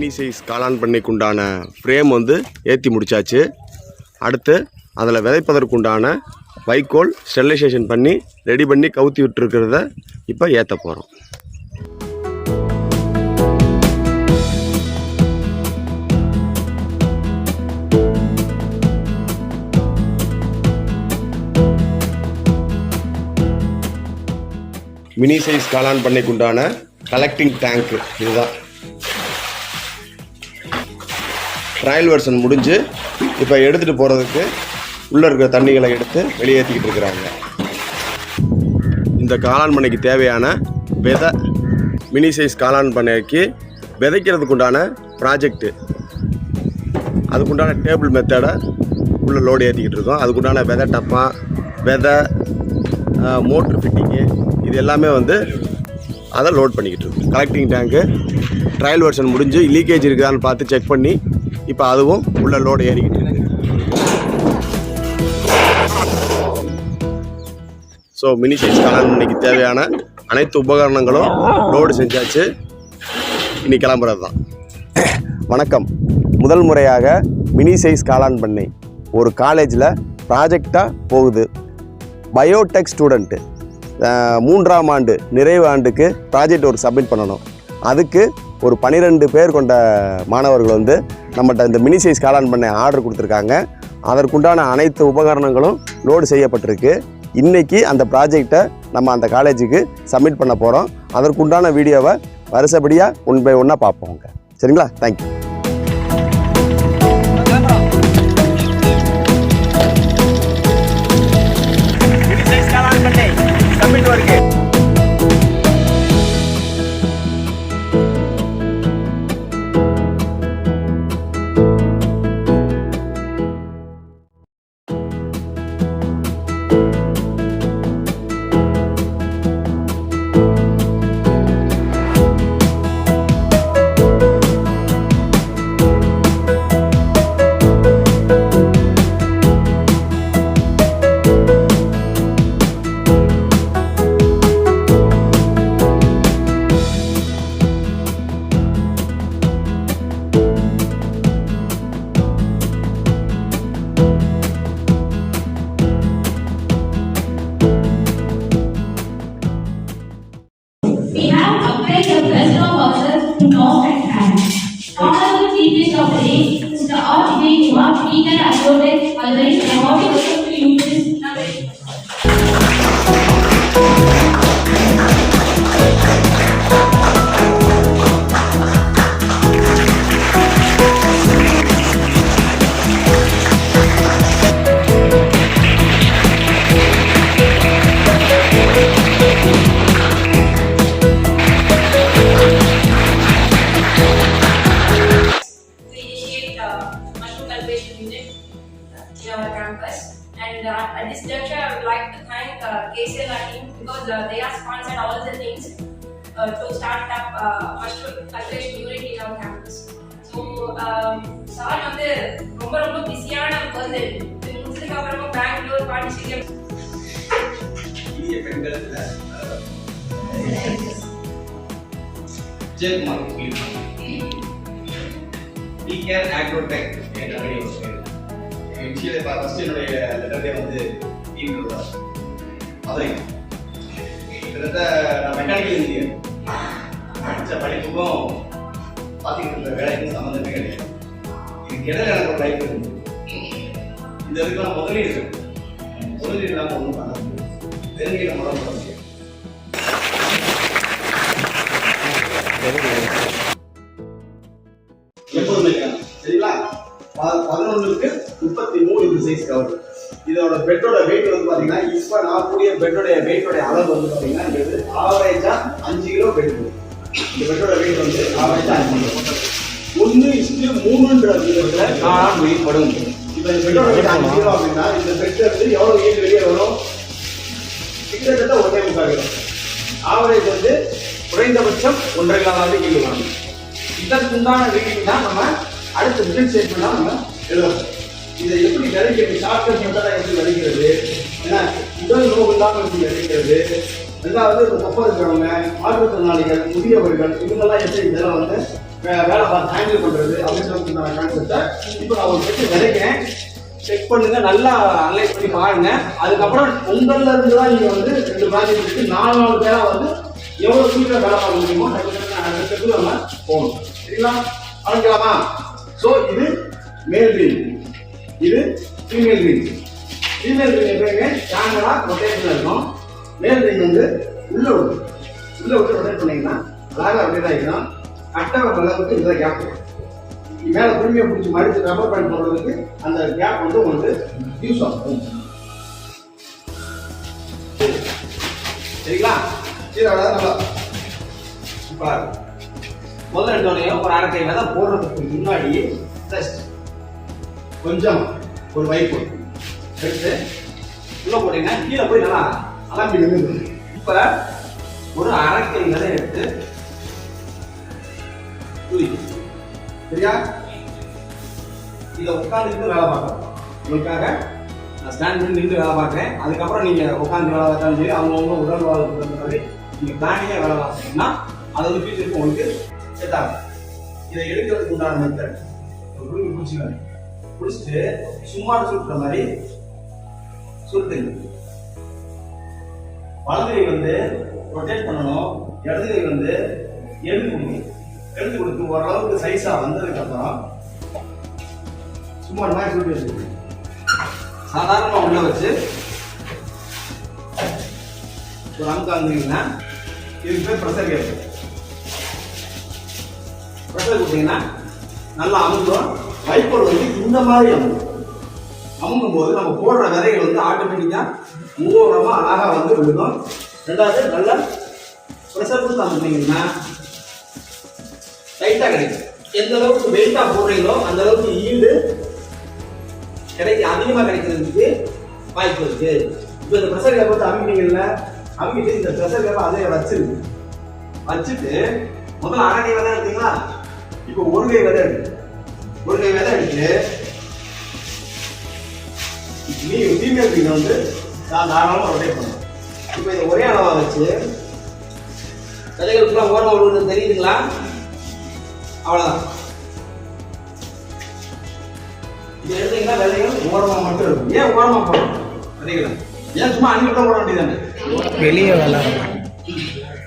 Mini size காளான் பண்ணைக்குண்டான frame வந்து ஏற்றி முடித்தாச்சு. அடுத்து அதில் விதைப்பதற்குண்டான வைக்கோல் ஸ்டெரிலைசேஷன் பண்ணி ரெடி பண்ணி கவுத்தி விட்டுருக்கிறத இப்போ ஏற்ற போகிறோம். மினி சைஸ் காளான் பண்ணைக்குண்டான கலெக்டிங் டேங்க்கு இதுதான். ட்ரையல் வெர்ஷன் முடிஞ்சு இப்போ எடுத்துகிட்டு போகிறதுக்கு உள்ளே இருக்கிற தண்ணிகளை எடுத்து வெளியேற்றிக்கிட்டு இருக்கிறாங்க. இந்த காளான் பண்ணைக்கு தேவையான விதை, மினி சைஸ் காளான் பண்ணைக்கு விதைக்கிறதுக்குண்டான ப்ராஜெக்டு, அதுக்குண்டான டேபிள் மெத்தடை உள்ளே லோடு ஏற்றிக்கிட்டு இருக்கோம். அதுக்குண்டான விதை டப்பா, விதை, மோட்ரு ஃபிட்டிங்கு, இது எல்லாமே வந்து அதை லோட் பண்ணிக்கிட்டு இருக்கோம். கலெக்டிங் டேங்க்கு ட்ரையல் வெர்ஷன் முடிஞ்சு லீக்கேஜ் இருக்குதான்னு பார்த்து செக் பண்ணி இப்போ அதுவும் உள்ள லோடு ஏறிக்கிட்டு இருக்கு. ஸோ மினி சைஸ் காளான் பண்ணைக்கு தேவையான அனைத்து உபகரணங்களும் லோடு செஞ்சாச்சு. இன்னைக்கு கிளம்புறது தான். வணக்கம். முதல் முறையாக மினி சைஸ் காளான் பண்ணை ஒரு காலேஜில் ப்ராஜெக்டாக போகுது. பயோடெக் ஸ்டூடெண்ட்டு 3ஆம் ஆண்டு நிறைவு ஆண்டுக்கு ப்ராஜெக்ட் ஒர்க் சப்மிட் பண்ணணும். அதுக்கு ஒரு 12 பேர் கொண்ட மாணவர்கள் வந்து நம்மகிட்ட இந்த மினி சைஸ் காளான் பண்ணை ஆர்டர் கொடுத்துருக்காங்க. அதற்குண்டான அனைத்து உபகரணங்களும் லோடு செய்யப்பட்டிருக்கு. இன்றைக்கி அந்த ப்ராஜெக்டை நம்ம அந்த காலேஜுக்கு சப்மிட் பண்ண போகிறோம். அதற்குண்டான வீடியோவை வருஷப்படியாக 1 by 1 பார்ப்போங்க. சரிங்களா? Thank you. Submit work At this juncture, I would like to thank KCL team because they have sponsored all the things to start up mushroom cultivation unit in our campus. So, sir வந்து ரொம்ப பிஸியான person. முடிச்சதுக்கு அப்புறமா பெங்களூர் பாண்டிச்சேரி பெண்களுக்கு German டிகேர் Agrotech என்ற video விஷயத்தை first என்னுடைய லெட்டர்டே வந்து டீம்ல அதை கிட்டத்தட்ட நான் மெக்கானிக்கல் இன்ஜினியர் படித்த படிப்புக்கும் பார்த்துக்கிட்டு வேலைக்கும் சம்மந்தமே கிடையாது. இதுக்கு இடையில எனக்கு ஒரு லைஃப் இருந்து இந்த இதுக்கு நான் முதலீடு இல்லாமல் ஒன்றும் பண்ண முடியும். தெரிஞ்சு நம்ம பண்ண முடியும். எப்போதுமே சரிங்களா? 11க்கு 33 இந்த சைஸ் கவர். இதோட பெட்டோட வெயிட் வந்து பார்த்தீங்கன்னா இப்போ நான் கூடிய பெட்டோட வெயிட்டோட அளவு வந்து பார்த்தீங்கன்னா இது ஆவரேஜா 5 கிலோ பெட். இந்த பெட்டோட வெயிட் வந்து ஆவரேஜா 5 கிலோ. 1:3ன்ற விதத்தில் நான் வெயிட் படும். இப்போ இந்த பெட்டோட வெயிட் 5 கிலோ அப்படின்னா இந்த பெட் வந்து எவ்வளோ வெயிட் வெளியே வரும்? கிட்டத்தட்ட 1.25 கிலோ. ஆவரேஜ் வந்து குறைந்தபட்சம் 1.25 கிலோ வரும். இதற்குண்டான வெயிட் தான் நம்ம அடுத்த மிஷன் ஸ்டேட்மெண்ட்டாக நம்ம எழுதணும். இதை எப்படி விளைக்கிறது, ஷார்ட்கட் மெத்தடாக எப்படி விளைக்கிறது, ஏன்னா உடல் நோவு இல்லாமல் எப்படி விளைக்கிறது, ரெண்டாவது இந்த கொப்பை இருக்கிறவங்க, மாற்றுத்திறனாளிகள், முதியவர்கள், இவங்கெல்லாம் எப்படி இதெல்லாம் வந்து வேலை பார்த்து ஹேண்டில் பண்ணுறது அப்படின்ற கான்செப்டை இப்போ நான் ஒரு பெட்டு விதைக்கிறேன். செக் பண்ணுங்க, நல்லா அனலைஸ் பண்ணி பாருங்க. அதுக்கப்புறம் உங்கள்ல இருந்து தான் நீங்கள் வந்து 2 ப்ராஜெக்ட் இருக்கு, 4 பேராக வந்து எவ்வளோ சீக்கிரம் வேலை பார்க்க முடியுமோ டக்கு நம்ம போகணும். சரிங்களா? ஆரம்பிக்கலாமா? ஸோ இது மேல் ரீல், இது ஃபீமேல் ரீல். ஃபீமேல் ரீல் எப்பயுமே ஸ்டாண்டர்டாக ரொட்டேஷன் இருக்கும். மேல் ரீல் வந்து உள்ள விட்டு ரொட்டேட் பண்ணீங்கன்னா அழகாக ரொட்டேட் ஆகிக்கலாம். கட்டை அளவுக்கு இதில் கேப் மேலே குடுமையை பிடிச்சி மடித்து ரப்பர் பேண்ட் போடுறதுக்கு அந்த கேப் வந்து உங்களுக்கு யூஸ் ஆகும். சரிங்களா? சரி, அவ்வளோதான். நல்லா இப்போ முதல்ல எடுத்தோடனே ஒரு அரைக்கை விதை போடுறதுக்கு முன்னாடி ஜஸ்ட் கொஞ்சம் ஒரு வைப்பு எடுத்து உள்ள போட்டீங்கன்னா கீழே போய் நல்லா அலம்பி நின்று. இப்போ ஒரு அரைக்கை விதை எடுத்து சரியா? இதை உட்காந்துட்டு வேலை பார்க்கலாம். உங்களுக்காக நான் ஸ்டாண்ட் பண்ணி நின்று வேலை பார்க்குறேன். அதுக்கப்புறம் நீங்கள் உட்காந்து வேலை பார்த்தாலும் சரி, அவங்கவுங்க உடல் வாழ்க்கை மாதிரி நீங்கள் பிளானிங்காக வேலை பார்த்தீங்கன்னா அது வந்து ஃபியூச்சருக்கு உங்களுக்கு செட் ஆகும். இதை எடுக்கிறதுக்கு உண்டான மெத்தட் ஒரு பிடிச்சிக்கலாம். பிடிச்சிட்டு சும்மா சுட்டுற மாதிரி சுட்டுங்க. வலது கை வந்து ரொட்டேட் பண்ணணும், இடது கை வந்து எடுத்து கொடுங்க. எடுத்து கொடுத்து ஓரளவுக்கு சைஸா வந்ததுக்கு அப்புறம் சும்மா மாதிரி சுட்டு வச்சுக்கோங்க. சாதாரணமா உள்ள வச்சு ஒரு அமுக்கு வந்தீங்கன்னா இதுக்கு பேர் ப்ரெஷர் கேஸ். ப்ரெஷர் கொடுத்தீங்கன்னா நல்லா அமுக்கும். வைப்போடு வந்து இந்த மாதிரி அமுங்கும் போது நம்ம போடுற விதைகள் வந்து ஆட்டோமேட்டிக்கா மூலமா அழகா வந்து விழுகும். ரெண்டாவது நல்ல ப்ரெஷர் கொடுத்து அமுக்கிங்கன்னா லைட்டா கிடைக்கும். எந்த அளவுக்கு வெயிட்டா போடுறீங்களோ அந்த அளவுக்கு ஈல்டு அதிகமா கிடைக்கிறதுக்கு வாய்ப்பு இருக்கு. இப்போ இந்த ப்ரெஷர் கேப் வந்து அமுக்கிட்டீங்கல்ல, அமுக்கிட்டு இந்த ப்ரெஷர் கேப் அதே வச்சுட்டு முதல்ல அரை விதை எடுத்தீங்களா, இப்போ ஒரு கை விதை எடுத்து ஃபீமேல் பீனை வந்து தாராளமாக ரொட்டேட் பண்ணணும். இப்போ இதை ஒரே அளவா வச்சு விதைகளுக்குலாம் ஓரம் விடுவது தெரியுதுங்களா? அவ்வளவுதான். இது எடுத்தீங்கன்னா விதைகள் ஓரமா மட்டும் இருக்கும். ஏன் ஓரமா போடணும் விதைகளை? ஏன் சும்மா அன்னிட்டு போட வேண்டியதானே? வெளியே வளரும்.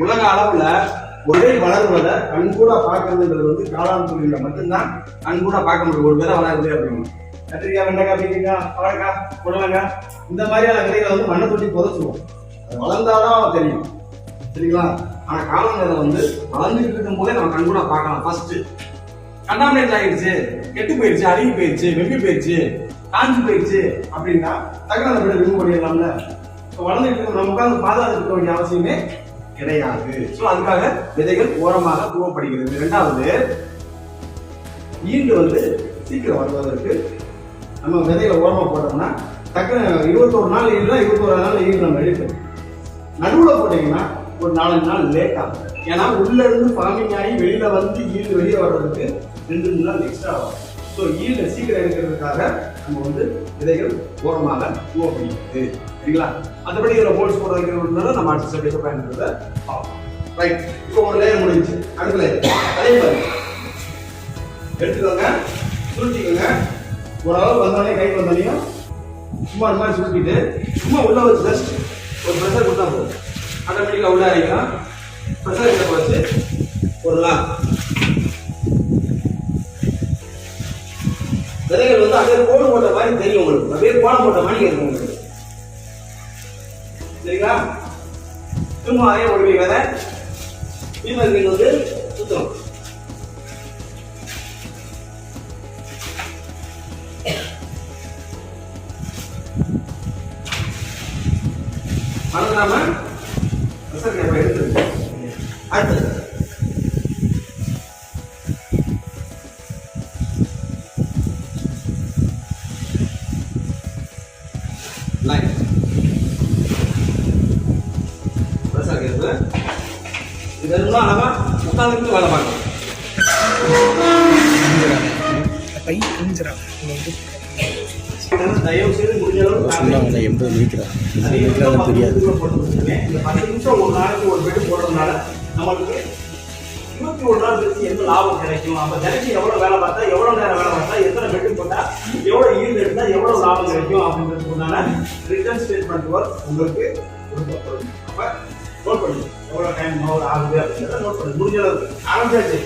உலக அளவுல ஒரே வளர்வதை கண்கூட பார்க்கறதுன்றது வந்து காளான் தொழில மட்டும்தான் கண்கூட பார்க்க முடியும். ஒரு விதை வளருது அப்படின்னு கத்திரிக்காய், வெண்டைக்காய், பீக்கங்காய், அவரைக்காய், புடலங்காய் இந்த மாதிரியான விதைகளை வந்து மண்ணை தொட்டி புதைச்சிருவோம். அது வளர்ந்தாதான் தெரியும். சரிங்களா? ஆனா காளான் விதை வந்து வளர்ந்துட்டு இருக்கும் போதே நம்ம கண்கூட பார்க்கலாம். ஃபர்ஸ்ட் கண்டாமினேட் ஆகிடுச்சு, கெட்டு போயிடுச்சு, அழுகி போயிடுச்சு, வெம்பி போயிடுச்சு, காஞ்சி போயிடுச்சு அப்படின்னா தகவல் நம்ம ரிமூவ் பண்ணிடலாம்ல. வளர்ந்துட்டு நம்ம உட்காந்து பாதுகாத்துக்க வேண்டிய அவசியமே கிடையாது. ஸோ அதுக்காக விதைகள் ஓரமாக தூவப்படுகிறது. ரெண்டாவது, ஈல்டு வந்து சீக்கிரம் வருவதற்கு நம்ம விதைகளை ஓரமாக போட்டோம்னா டக்குனு 21 நாள் ஈல்டு, 21 நாள் ஈல்டு நம்ம எடுக்கணும். நடுவில் போட்டீங்கன்னா ஒரு 4 நாள் லேட் ஆகும். ஏன்னா உள்ள இருந்து ஃபார்மிங் ஆகி வெளியில வந்து ஈல்டு வெளியே வர்றதுக்கு 2 நாள் எக்ஸ்ட்ரா ஆகும். ஸோ ஈல்டு சீக்கிரம் எடுக்கிறதுக்காக நம்ம வந்து விதைகள் ஓரமாக தூவப்படுகிறது. சரிங்களா? மற்றபடி இதில் ஹோல்ஸ் போட வைக்கிறதுனால நம்ம அடுத்த ஸ்டெப் பயன்படுத்த ரைட். இப்போ ஒரு லேயர் முடிஞ்சு அடுத்த லேயர் அதே மாதிரி எடுத்துக்கோங்க, சுருட்டிக்கோங்க. ஓரளவு வந்தோடனே கை வந்தோடனையும் சும்மா இந்த மாதிரி சுருட்டிட்டு சும்மா உள்ள வச்சு ஜஸ்ட் ஒரு ப்ரெஷர் கொடுத்தா போதும். ஆட்டோமேட்டிக்காக உள்ள ஆகிக்கலாம். ப்ரெஷர் வச்சு ஒரு லாக் விதைகள் வந்து அப்படியே கோடு போட்ட மாதிரி தெரியும் உங்களுக்கு. அப்படியே கோலம் போட்ட மாதிரி இருக்கும் உங்களுக்கு. சரிங்களா? திரும்ப அதே ஒரு விதை ஃபீமேல் மீன் வந்து சுத்தம். மறந்துடாம ப்ரெஷர் கேப்பை எடுத்து அடுத்தது லைன் ப்ரெஷர் கேப்பு. இதெல்லாம் நம்ம உட்காந்துட்டு வேலை பார்க்கலாம். தயவு செய்து முடிஞ்ச அளவுக்கு 80 மீட்டர் தெரியாது. 10 நிமிஷம் ஒரு நாளைக்கு ஒரு பெட் போடுறதுனால நம்மளுக்கு 21 நாள் கழிச்சு எந்த லாபம் கிடைக்கும், அப்ப தினைக்கு எவ்வளவு வேலை பார்த்தா, எவ்வளவு நேரம் வேலை பார்த்தா, எத்தனை பெட்டு போட்டா, எவ்வளவு ஈல்டு எடுத்தா எவ்வளவு லாபம் கிடைக்கும் அப்படின்றதுக்குண்டான ரிட்டர்ன் ஸ்டேட்மெண்ட் ஒர்க் உங்களுக்கு கொடுக்கப்படும். அப்ப நோட் பண்ணுங்க, எவ்வளவு டைம் ஆகுது அப்படின்றத நோட் பண்ணுங்க. முடிஞ்ச அளவுக்கு ஆரம்பிச்சாச்சு.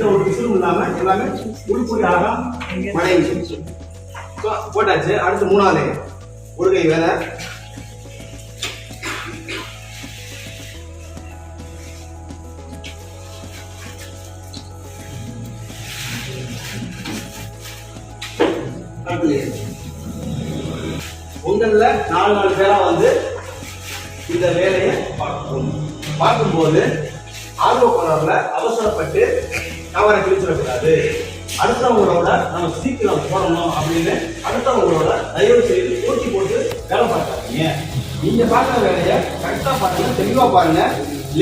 ஒரு விசிலும் இல்லாம எல்லாமே புடி அழகா மழைச்சு போட்டாச்சு. அடுத்து 3வது ஒரு கை வேலை. உங்கள 4 பேரா வந்து இந்த வேலையை பார்க்கும்போது ஆர்வ கோளாறுல அவசரப்பட்டு கவரை கிழிச்சிடக்கூடாது. அடுத்தவங்களோட நம்ம சீக்கிரம் போடணும் அப்படின்னு அடுத்தவங்களோட தயவு செய்து போட்டி போட்டு வேலை பார்க்காதீங்க. நீங்க பார்க்குற வேலையை கரெக்டா பாருங்க, தெளிவா பாருங்க.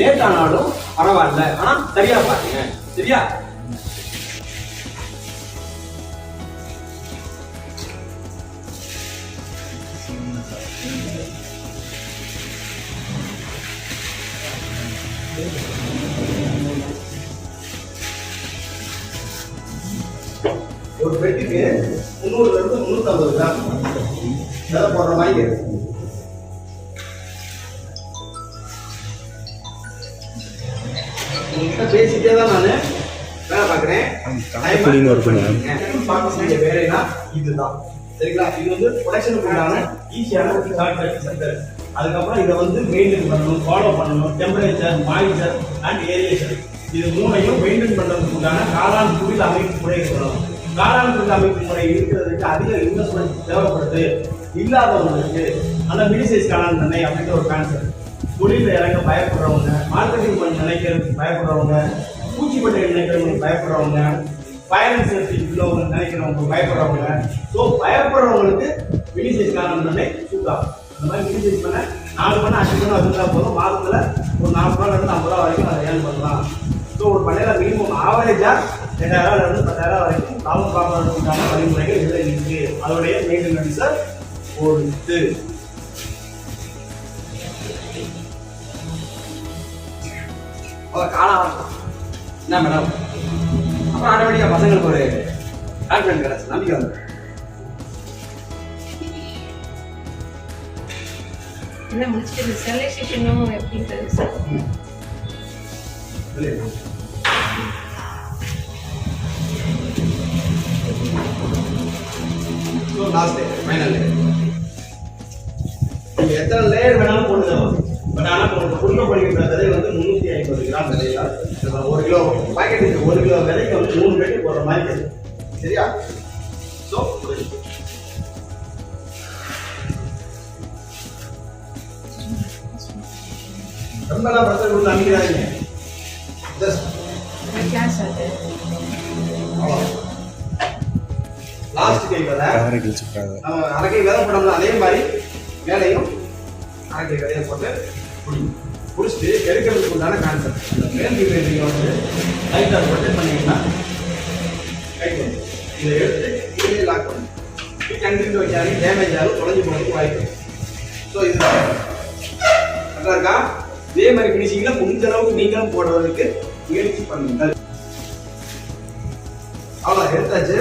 லேட் ஆனாலும் பரவாயில்ல, ஆனா சரியா பாருங்க. சரியா? ஒரு பெட்டுக்கு 300 ல இருந்து 350 கிராம் வேலை போடுற மாதிரி உங்ககிட்ட பேசிட்டே தான் நான் வேலை பார்க்குறேன். பார்க்கக்கூடிய வேலைனா இதுதான். சரிங்களா? இது வந்து ப்ரொடக்ஷனுக்கு உண்டான ஈஸியான சென்டர். அதுக்கப்புறம் இதை வந்து மெயின்டைன் பண்ணணும், ஃபாலோ பண்ணணும். டெம்பரேச்சர், மாய்ச்சர் அண்ட் ஏரியேஷன் இது 3ஐயும் மெயின்டைன் பண்ணுறதுக்கு உண்டான காளான் தொழில் அமைப்பு முறை இருக்கணும். காளான் தொழில் அமைப்பு முறை இருக்கிறதுக்கு அதிக இன்வெஸ்ட்மெண்ட் தேவைப்படுது. இல்லாதவங்களுக்கு அந்த மினி சைஸ் காளான் பண்ணை அப்படின்ற ஒரு கான்செப்ட். தொழிலில் இறங்க பயப்படுறவங்க, மார்க்கெட்டிங் பண்ண நினைக்கிறதுக்கு பயப்படுறவங்க, பூச்சிப்பட்டை நினைக்கிறவங்களுக்கு பயப்படுறவங்க, ஃபயர் அண்ட் சேஃப்டி உள்ளவங்க நினைக்கிறவங்க பயப்படுறவங்க. ஸோ பயப்படுறவங்களுக்கு மினி சைஸ் காளான் பண்ணை சூட்டா. அந்த மாதிரி மினி சைஸ் பண்ண 4 பண்ண 5 பண்ண வச்சுருந்தா போதும். மாதத்தில் ஒரு 40 ரூபாயிலிருந்து 50 ரூபா வரைக்கும் அதை ஏர்ன் பண்ணலாம். ஸோ ஒரு பண்ணையில் மினிமம் ஆவரேஜாக 2000 இருந்து 10,000 வரைக்கும் லாபம் பார்க்கறதுக்கான வழிமுறைகள் இதில் இருக்கு. அதோடைய மெயின்டெனன்ஸை பொறுத்து காலம் என்ன மேடம், அப்புறம் ஆட்டோமேட்டிக்காக பசங்களுக்கு ஒரு கான்ஃபிடன்ஸ் கிடைச்சு, நம்பிக்கை வந்து என்ன முடிச்சிட்டு செலக்ஷனும் எப்படின்றது சார். லாஸ்ட் ஃபைனல் நீங்க எத்தனை லேயர் வேணாலும் போட்டுக்கலாம். பட் ஆனால் உங்களுக்கு கொடுக்கப்படுகின்ற விதை வந்து 350 கிராம் விதையா 1 கிலோ பாக்கெட்டுக்கு 1 கிலோ விதைக்கு வந்து 3 பேட்டு போடுற மாதிரி இருக்கு. சரியா? ஸோ ரொம்பலாம் பிரச்சனை கொடுத்து அமைக்கிறாங்க. லாஸ்ட் கை வேலை அரைக்கை வேலை போடணும். அதே மாதிரி வேலையும் அரைக்கை விதையை போட்டு குடிச்சிட்டு எடுக்கிறதுக்கு உண்டான கான்செப்ட். அந்த மேல் நீங்கள் வந்து லைட்டாக ரொட்டேட் பண்ணிங்கன்னா கைட் வந்து இதை எடுத்து இதுலேயே லாக் பண்ணணும். கண்டிப்பாக வைக்காது, டேமேஜ் ஆகும், தொலைஞ்சு போகிறதுக்கு வாய்ப்பு. ஸோ இதுதான் கரெக்டாக இருக்கா? இதே மாதிரி ஃபினிஷிங்கில் முடிஞ்ச அளவுக்கு நீங்களும் போடுறதுக்கு முயற்சி பண்ணுங்கள். அவ்வளோ எடுத்தாச்சு.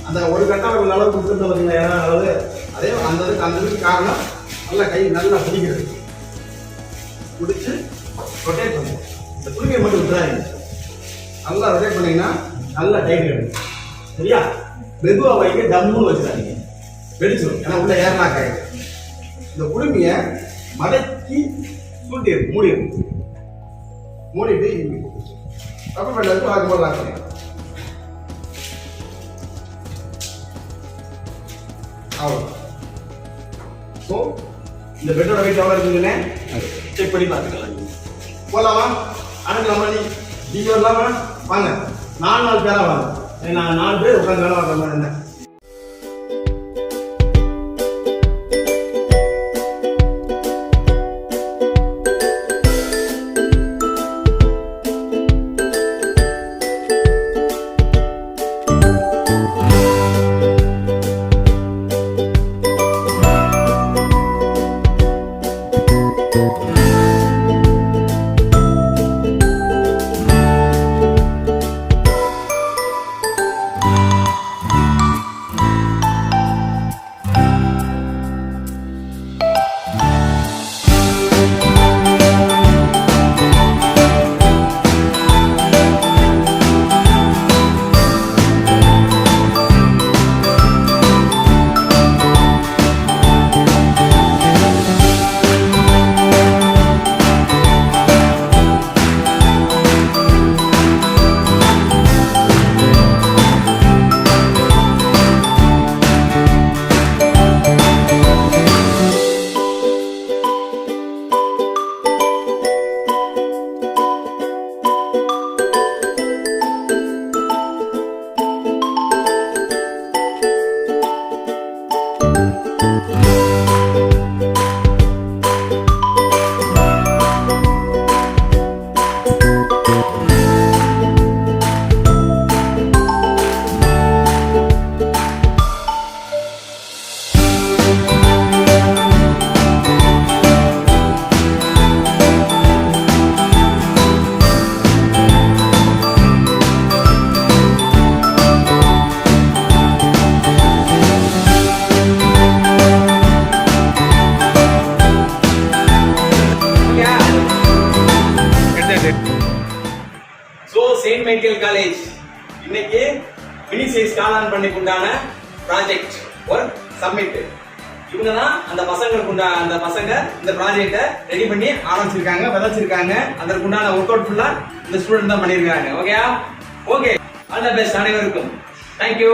அந்த ஒரு கட்டம் அளவு கொடுத்துருந்த பார்த்தீங்களா, ஏன்னா அளவு அதே அந்த இதுக்கு காரணம் நல்லா கை நல்லா பிடிக்கிறது. பிடிச்சி ரொட்டேட் பண்ணுவோம். இந்த துணியை மட்டும் விட்டுறாங்க. நல்லா ரொட்டேட் பண்ணீங்கன்னா நல்லா டைட் எடுக்கும். சரியா? மெதுவாக வைக்க டம்முன்னு வச்சுறாங்க, வெடிச்சிடும். ஏன்னா உள்ள ஏர்லாக் ஆகிடும். இந்த குடுமையை மடக்கி சூட்டிடும், மூடிடும். மூடிட்டு ரப்பர் பேண்ட் எடுத்து வாக்கும்போது லாக் பண்ணிடும். அவ்வளோ. ஸோ இந்த பெட்டோட வெயிட் எவ்வளோ இருக்குதுன்னு செக் பண்ணி பார்த்துக்கலாம். போகலாமா? அனுப்பலாமா? நீ வரலாமா? வாங்க, 4 பேராக வாங்க. நான் 4 பேர் உட்காந்து வேலை பார்க்குற மாதிரி இருந்தேன். டெக்னிக்கல் காலேஜ் இன்னைக்கு மினி சைஸ் காளான் பண்ணிக்கு உண்டான ப்ராஜெக்ட் ஒர்க் சப்மிட். இவங்க தான் அந்த பசங்க இந்த ப்ராஜெக்டை ரெடி பண்ணி ஆரம்பிச்சிருக்காங்க, விதைச்சிருக்காங்க. அதற்கு உண்டான ஒர்க் அவுட் ஃபுல்லா இந்த ஸ்டூடெண்ட் தான் பண்ணியிருக்காங்க. ஓகே, ஆல் தி பெஸ்ட் அனைவருக்கும். தேங்க்யூ.